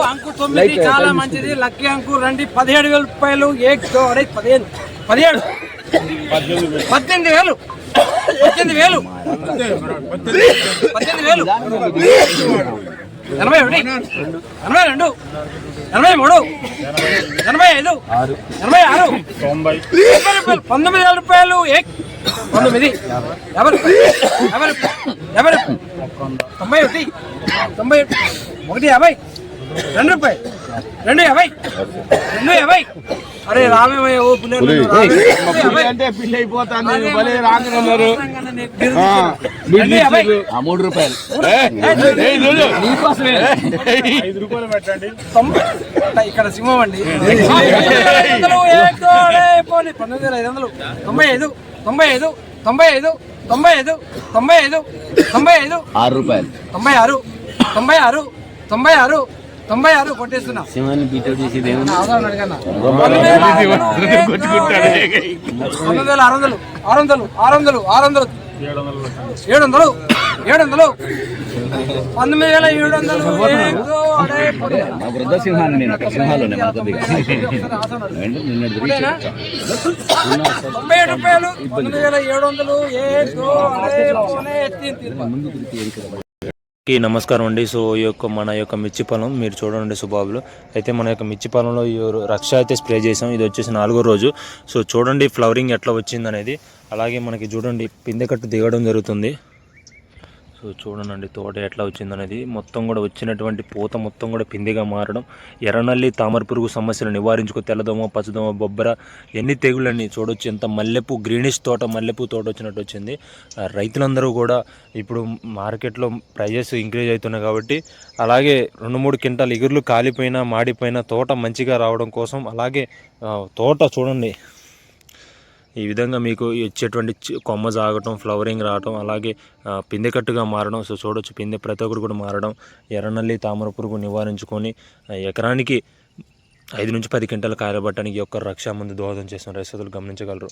అంకు 9 చాలా మంచిది. లక్కీ అంకు రండి. 17,000 రూపాయలు. 17 18,000 18,000 18,000 81 82 83 85 86 19,000 రూపాయలు. 19 91 50 250 అరే రామేమయ్య ఓ పిల్లలు అంటే పిల్ల అయిపోతాను. ₹3 పెట్టండి. ఇక్కడ సింహం అండి. 19,500 95 95 95 95 95 95 ₹6 96 96 96 కొట్టేస్తున్నా. 19,700 నమస్కారం అండి. సో ఈ యొక్క మన యొక్క మిర్చి పొలం మీరు చూడండి సుబాబులు అయితే మన యొక్క మిర్చి పొలంలో ఈ రక్ష అయితే స్ప్రే చేసాం. ఇది వచ్చేసి 4వ రోజు. సో చూడండి ఫ్లవరింగ్ ఎట్లా వచ్చింది అనేది. అలాగే మనకి చూడండి పిందె కట్టు దిగడం జరుగుతుంది. సో చూడండి తోట ఎట్లా వచ్చిందనేది. మొత్తం కూడా వచ్చినటువంటి పూత మొత్తం కూడా పిందెగా మారడం, ఎర్రనల్లి తామర పురుగు సమస్యలు నివారించుకో, తెల్లదోమ పచ్చదోమ బొబ్బర ఎన్ని తెగుళ్ళని చూడొచ్చు. ఎంత మల్లెపూ గ్రీనిష్ తోట మల్లెపూ తోట వచ్చినట్టు వచ్చింది. రైతులందరూ కూడా ఇప్పుడు మార్కెట్లో ప్రైజెస్ ఇంక్రీజ్ అవుతున్నాయి కాబట్టి అలాగే 2-3 క్వింటాల్ ఇగుర్లు కాలిపోయినా మాడిపోయినా తోట మంచిగా రావడం కోసం అలాగే తోట చూడండి ఈ విధంగా మీకు ఇచ్చేటువంటి కొమ్మ సాగటం, ఫ్లవరింగ్ రావటం, అలాగే పిందె కట్టుగా మారడం. సో చూడొచ్చు పిందె ప్రతి ఒక్కరు కూడా మారడం, ఎర్రనల్లి తామర పురుగు నివారించుకొని ఎకరానికి 5 నుంచి 10 క్వింటాలు కాయలబట్టడానికి ఈ యొక్క రక్ష ముందు దోహదం చేస్తున్న రైతులు గమనించగలరు.